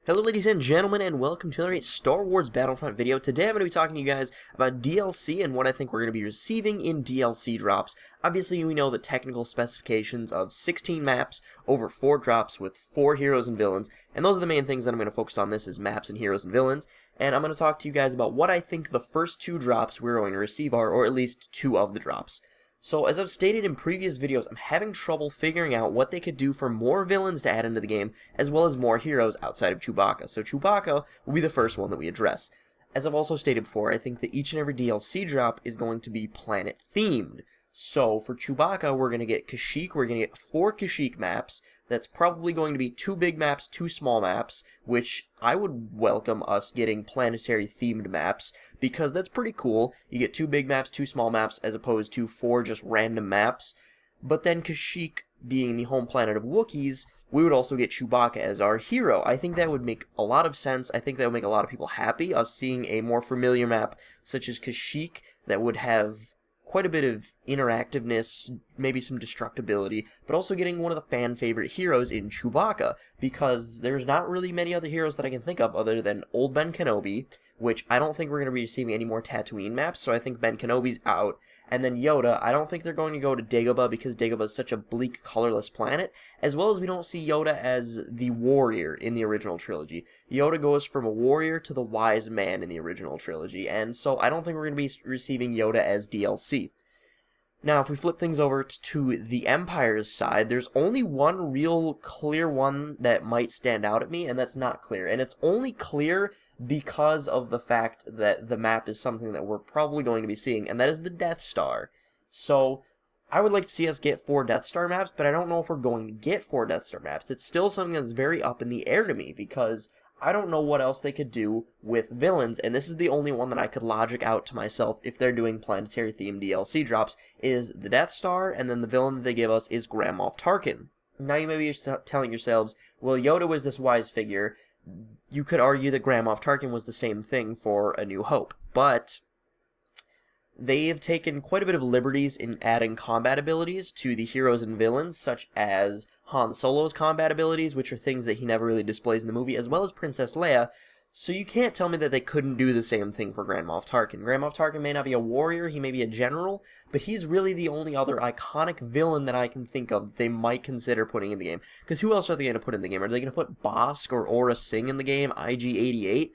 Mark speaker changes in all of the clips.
Speaker 1: Hello ladies and gentlemen, and welcome to another Star Wars Battlefront video. Today I'm going to be talking to you guys about DLC and what I think we're going to be receiving in DLC drops. Obviously we know the technical specifications of 16 maps over 4 drops with 4 heroes and villains, and those are the main things that I'm going to focus on. This is maps and heroes and villains, and I'm going to talk to you guys about what I think the first 2 drops we're going to receive are, or at least 2 of the drops. So, as I've stated in previous videos, I'm having trouble figuring out what they could do for more villains to add into the game, as well as more heroes outside of Chewbacca. So Chewbacca will be the first one that we address. As I've also stated before, I think that each and every DLC drop is going to be planet-themed. So, for Chewbacca, we're going to get Kashyyyk, we're going to get 4 Kashyyyk maps. That's probably going to be 2 big maps, 2 small maps, which I would welcome us getting planetary-themed maps, because that's pretty cool. You get 2 big maps, 2 small maps, as opposed to 4 just random maps. But then Kashyyyk, being the home planet of Wookiees, we would also get Chewbacca as our hero. I think that would make a lot of sense. I think that would make a lot of people happy, us seeing a more familiar map such as Kashyyyk that would have quite a bit of interactiveness, maybe some destructibility, but also getting one of the fan-favorite heroes in Chewbacca, because there's not really many other heroes that I can think of other than old Ben Kenobi, which I don't think we're going to be receiving any more Tatooine maps, so I think Ben Kenobi's out. And then Yoda, I don't think they're going to go to Dagobah because Dagobah is such a bleak, colorless planet, as well as we don't see Yoda as the warrior in the original trilogy. Yoda goes from a warrior to the wise man in the original trilogy, and so I don't think we're going to be receiving Yoda as DLC. Now, if we flip things over to the Empire's side, there's only one real clear one that might stand out at me, and that's not clear. And it's only clear because of the fact that the map is something that we're probably going to be seeing, and that is the Death Star. So, I would like to see us get 4 Death Star maps, but I don't know if we're going to get 4 Death Star maps. It's still something that's very up in the air to me, because I don't know what else they could do with villains, and this is the only one that I could logic out to myself if they're doing planetary-themed DLC drops, is the Death Star, and then the villain that they give us is Grand Moff Tarkin. Now you may be telling yourselves, well, Yoda was this wise figure. You could argue that Grand Moff Tarkin was the same thing for A New Hope, but they have taken quite a bit of liberties in adding combat abilities to the heroes and villains, such as Han Solo's combat abilities, which are things that he never really displays in the movie, as well as Princess Leia, so you can't tell me that they couldn't do the same thing for Grand Moff Tarkin. Grand Moff Tarkin may not be a warrior, he may be a general, but he's really the only other iconic villain that I can think of that they might consider putting in the game. Because who else are they going to put in the game? Are they going to put Bossk or Aurra Sing in the game, IG-88?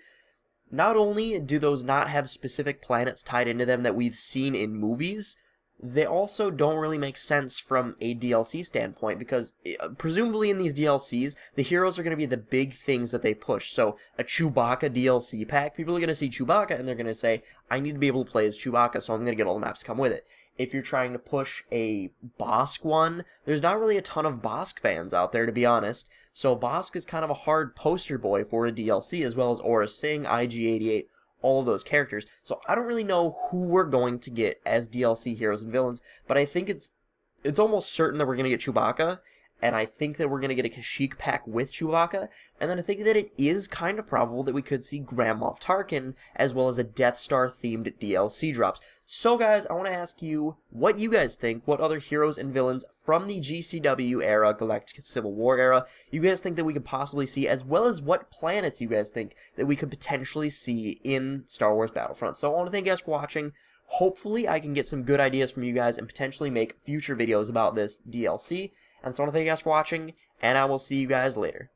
Speaker 1: Not only do those not have specific planets tied into them that we've seen in movies, they also don't really make sense from a DLC standpoint, because presumably in these DLCs, the heroes are going to be the big things that they push. So a Chewbacca DLC pack, people are going to see Chewbacca and they're going to say, I need to be able to play as Chewbacca, so I'm going to get all the maps to come with it. If you're trying to push a Bossk one, there's not really a ton of Bossk fans out there, to be honest. So Bossk is kind of a hard poster boy for a DLC, as well as Aurra Sing, IG-88, all of those characters. So I don't really know who we're going to get as DLC heroes and villains, but I think it's almost certain that we're going to get Chewbacca, and I think that we're going to get a Kashyyyk pack with Chewbacca, and then I think that it is kind of probable that we could see Grand Moff Tarkin, as well as a Death Star-themed DLC drops. So guys, I want to ask you what you guys think, what other heroes and villains from the GCW era, Galactic Civil War era, you guys think that we could possibly see, as well as what planets you guys think that we could potentially see in Star Wars Battlefront. So I want to thank you guys for watching. Hopefully I can get some good ideas from you guys and potentially make future videos about this DLC. And so I want to thank you guys for watching, and I will see you guys later.